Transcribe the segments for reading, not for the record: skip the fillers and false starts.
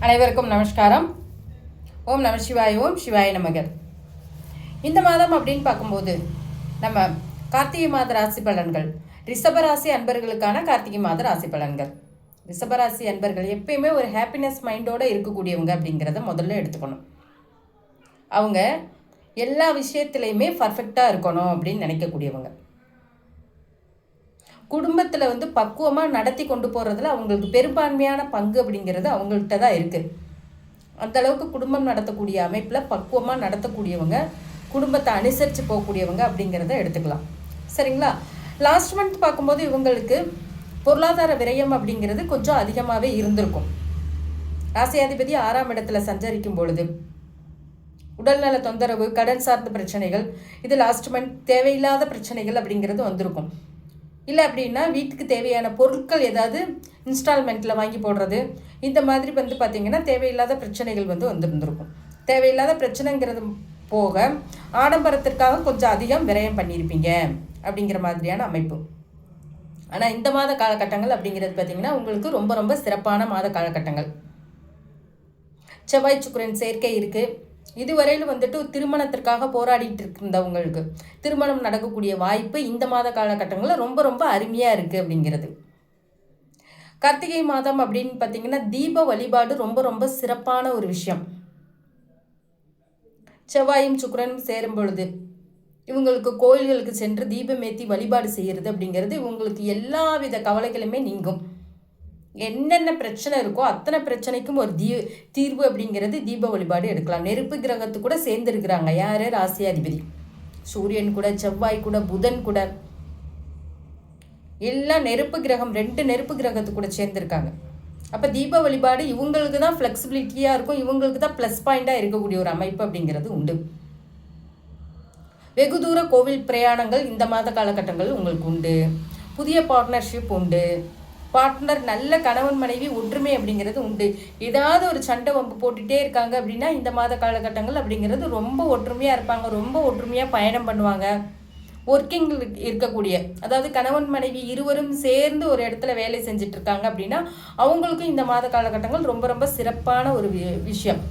அனைவருக்கும் நமஸ்காரம். ஓம் நம சிவாய, ஓம் சிவாய நமகர். இந்த மாதம் அப்படின்னு பார்க்கும்போது நம்ம கார்த்திகை மாத ராசி பலன்கள், ரிஷபராசி அன்பர்களுக்கான கார்த்திகை மாத ராசி பலன்கள். ரிஷபராசி அன்பர்கள் எப்பயுமே ஒரு ஹாப்பினஸ் மைண்டோடு இருக்கக்கூடியவங்க அப்படிங்கிறத முதல்ல எடுத்துக்கணும். அவங்க எல்லா விஷயத்துலையுமே பர்ஃபெக்டாக இருக்கணும் அப்படின்னு நினைக்கக்கூடியவங்க. குடும்பத்தில் பக்குவமாக நடத்தி கொண்டு போகிறதுல அவங்களுக்கு பெரும்பான்மையான பங்கு அப்படிங்கிறது அவங்கள்ட்ட தான் இருக்குது. அந்தளவுக்கு குடும்பம் நடத்தக்கூடிய அமைப்பில் பக்குவமாக நடத்தக்கூடியவங்க, குடும்பத்தை அனுசரித்து போகக்கூடியவங்க அப்படிங்கிறத எடுத்துக்கலாம். சரிங்களா? லாஸ்ட் மந்த் பார்க்கும்போது இவங்களுக்கு பொருளாதார விரயம் அப்படிங்கிறது கொஞ்சம் அதிகமாகவே இருந்திருக்கும். ராசியாதிபதி 6ஆம் இடத்துல சஞ்சரிக்கும் பொழுது உடல்நல தொந்தரவு, கடன் சார்ந்த பிரச்சனைகள், இது லாஸ்ட் மந்த் தேவையில்லாத பிரச்சனைகள் அப்படிங்கிறது வந்திருக்கும். இல்லை அப்படின்னா வீட்டுக்கு தேவையான பொருட்கள் ஏதாவது இன்ஸ்டால்மெண்ட்டில் வாங்கி போடுறது, இந்த மாதிரி பார்த்திங்கன்னா தேவையில்லாத பிரச்சனைகள் வந்துருந்துருக்கும். தேவையில்லாத பிரச்சனைங்கிறது போக ஆடம்பரத்திற்காக கொஞ்சம் அதிகம் விரயம் பண்ணியிருப்பீங்க அப்படிங்கிற மாதிரியான அமைப்பு. ஆனால் இந்த மாத காலகட்டங்கள் அப்படிங்கிறது பார்த்திங்கன்னா உங்களுக்கு ரொம்ப ரொம்ப சிறப்பான மாத காலகட்டங்கள். செவ்வாய் சுக்கிரன் சேர்க்கை இருக்குது. இதுவரையிலும் திருமணத்திற்காக போராடிட்டு இருந்தவங்களுக்கு திருமணம் நடக்கக்கூடிய வாய்ப்பு இந்த மாத காலகட்டங்களில் ரொம்ப ரொம்ப அருமையாக இருக்குது அப்படிங்கிறது. கார்த்திகை மாதம் அப்படின்னு பார்த்தீங்கன்னா தீப வழிபாடு ரொம்ப ரொம்ப சிறப்பான ஒரு விஷயம். செவ்வாயும் சுக்கிரனும் சேரும் பொழுது இவங்களுக்கு கோயில்களுக்கு சென்று தீபமேத்தி வழிபாடு செய்கிறது அப்படிங்கிறது இவங்களுக்கு எல்லா வித கவலைகளுமே நீங்கும். என்னென்ன பிரச்சனை இருக்கோ அத்தனை பிரச்சனைக்கும் ஒரு தீர்வு அப்படிங்கிறது தீப வழிபாடு எடுக்கலாம். நெருப்பு கிரகத்து கூட சேர்ந்துருக்கிறாங்க. யார்? ராசியாதிபதி. சூரியன் கூட, செவ்வாய் கூட, புதன் கூட, எல்லாம் நெருப்பு கிரகம். 2 நெருப்பு கிரகத்து கூட சேர்ந்துருக்காங்க. அப்போ தீப வழிபாடு இவங்களுக்கு தான் ஃப்ளெக்சிபிலிட்டியாக இருக்கும், இவங்களுக்கு தான் ப்ளஸ் பாயிண்டாக இருக்கக்கூடிய ஒரு அமைப்பு அப்படிங்கிறது உண்டு. வெகு தூர கோவில் பிரயாணங்கள் இந்த மாத காலகட்டங்கள் உங்களுக்கு உண்டு. புதிய பார்ட்னர்ஷிப் உண்டு. பார்ட்னர் நல்ல கணவன் மனைவி ஒற்றுமை அப்படிங்கிறது உண்டு. ஏதாவது ஒரு சண்டை வம்பு போட்டுகிட்டே இருக்காங்க அப்படின்னா இந்த மாத காலகட்டங்கள் அப்படிங்கிறது ரொம்ப ஒற்றுமையாக இருப்பாங்க, ரொம்ப ஒற்றுமையாக பயணம் பண்ணுவாங்க. ஒர்க்கிங் இருக்கக்கூடிய, அதாவது கணவன் மனைவி இருவரும் சேர்ந்து ஒரு இடத்துல வேலை செஞ்சுட்டு இருக்காங்க அப்படின்னா அவங்களுக்கும் இந்த மாத காலகட்டங்கள் ரொம்ப ரொம்ப சிறப்பான ஒரு விஷயம்.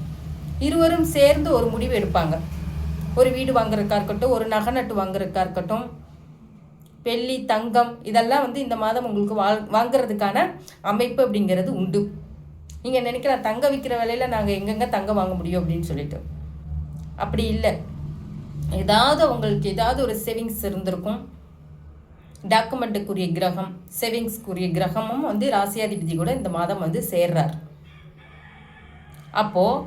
இருவரும் சேர்ந்து ஒரு முடிவு எடுப்பாங்க. ஒரு வீடு வாங்குறதுக்கா இருக்கட்டும், ஒரு நகை நட்டு வாங்குறதுக்கா இருக்கட்டும், வெள்ளி, தங்கம், இதெல்லாம் இந்த மாதம் உங்களுக்கு வாங்குறதுக்கான அமைப்பு அப்படிங்கிறது உண்டு. நீங்கள் நினைக்கலாம் தங்கம் விற்கிற விலையில் நாங்கள் எங்கெங்கே தங்கம் வாங்க முடியும் அப்படின்னு சொல்லிட்டு. அப்படி இல்லை. ஏதாவது உங்களுக்கு ஏதாவது ஒரு சேவிங்ஸ் இருந்திருக்கும். டாக்குமெண்ட்டுக்குரிய கிரகம், சேவிங்ஸ்க்குரிய கிரகமும் ராசியாதிபதி கூட இந்த மாதம் சேர்றார். அப்போது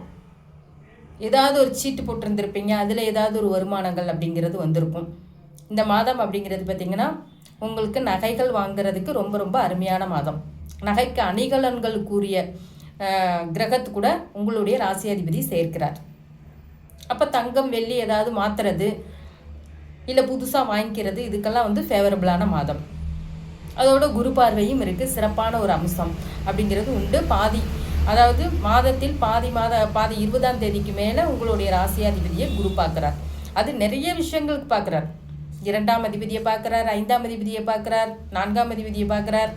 ஏதாவது ஒரு சீட்டு போட்டிருந்திருப்பீங்க, அதில் ஏதாவது ஒரு வருமானங்கள் அப்படிங்கிறது வந்திருக்கும். இந்த மாதம் அப்படிங்கிறது பார்த்திங்கன்னா உங்களுக்கு நகைகள் வாங்குறதுக்கு ரொம்ப ரொம்ப அருமையான மாதம். நகைக்கு அணிகலன்களுக்குரிய கிரகத்து கூட உங்களுடைய ராசியாதிபதி சேர்க்கிறார். அப்போ தங்கம், வெள்ளி ஏதாவது மாற்றுறது இல்லை புதுசாக வாங்கிக்கிறது, இதுக்கெல்லாம் ஃபேவரபிளான மாதம். அதோட குரு பார்வையும் இருக்குது. சிறப்பான ஒரு அம்சம் அப்படிங்கிறது உண்டு. அதாவது மாதத்தில் பாதி 20ஆம் தேதிக்கு மேலே உங்களுடைய ராசியாதிபதியை குரு பார்க்குறார். அது நிறைய விஷயங்களுக்கு பார்க்குறார். 2ஆம் அதிபதியை பார்க்குறார், 5ஆம் அதிபதியை பார்க்குறார், 4ஆம் அதிபதியை பார்க்குறார்.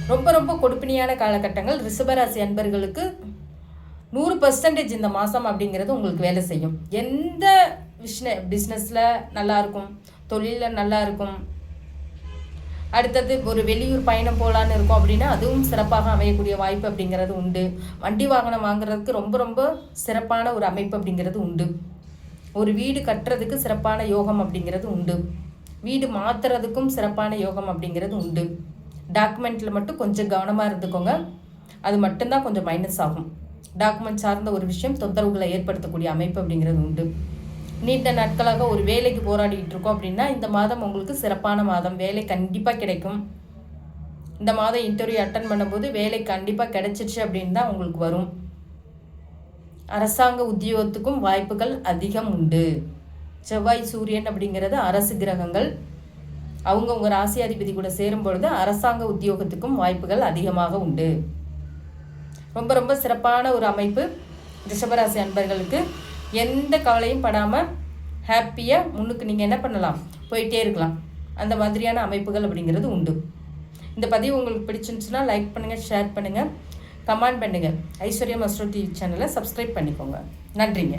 ரொம்ப ரொம்ப கொடுப்பினியான காலகட்டங்கள். ரிஷபராசி அன்பர்களுக்கு 100% இந்த மாதம் அப்படிங்கிறது உங்களுக்கு வேலை செய்யும். எந்த பிஸ்னஸில் நல்லாயிருக்கும், தொழிலில் நல்லா இருக்கும், அடுத்தது ஒரு வெளியூர் பயணம் போகலான்னு இருக்கும் அப்படின்னா அதுவும் சிறப்பாக அமையக்கூடிய வாய்ப்பு அப்படிங்கிறது உண்டு. வண்டி வாகனம் வாங்குறதுக்கு ரொம்ப ரொம்ப சிறப்பான ஒரு அமைப்பு அப்படிங்கிறது உண்டு. ஒரு வீடு கட்டுறதுக்கு சிறப்பான யோகம் அப்படிங்கிறது உண்டு. வீடு மாற்றுறதுக்கும் சிறப்பான யோகம் அப்படிங்கிறது உண்டு. டாக்குமெண்ட்டில் மட்டும் கொஞ்சம் கவனமாக இருந்துக்கோங்க. அது மட்டும்தான் கொஞ்சம் மைனஸ் ஆகும். டாக்குமெண்ட் சார்ந்த ஒரு விஷயம் தொந்தரவுகளை ஏற்படுத்தக்கூடிய அமைப்பு அப்படிங்கிறது உண்டு. நீண்ட நாட்களாக ஒரு வேலைக்கு போராடிக்கிட்டு இருக்கோம் அப்படின்னா இந்த மாதம் உங்களுக்கு சிறப்பான மாதம். வேலை கண்டிப்பாக கிடைக்கும். இந்த மாதம் இன்டர்வியூ அட்டன் பண்ணும்போது வேலை கண்டிப்பாக கிடைச்சிச்சு அப்படின்னு தான் உங்களுக்கு வரும். அரசாங்க உத்தியோகத்துக்கும் வாய்ப்புகள் அதிகம் உண்டு. செவ்வாய், சூரியன் அப்படிங்கிறது அரசு கிரகங்கள். உங்கள் ராசியாதிபதி கூட சேரும் பொழுது அரசாங்க உத்தியோகத்துக்கும் வாய்ப்புகள் அதிகமாக உண்டு. ரொம்ப ரொம்ப சிறப்பான ஒரு அமைப்பு. ரிஷபராசி அன்பர்களுக்கு எந்த கவலையும் படாமல் ஹாப்பியாக முன்னுக்கு நீங்கள் என்ன பண்ணலாம், போயிட்டே இருக்கலாம். அந்த மாதிரியான அமைப்புகள் அப்படிங்கிறது உண்டு. இந்த பதிவு உங்களுக்கு பிடிச்சிருந்துச்சுன்னா லைக் பண்ணுங்கள், ஷேர் பண்ணுங்கள். கமெண்ட் பண்ணுங்கள். ஐஸ்வர்யம் அஸ்ட்ரோ டிவி சேனலை சப்ஸ்கிரைப் பண்ணிக்கோங்க. நன்றிங்க.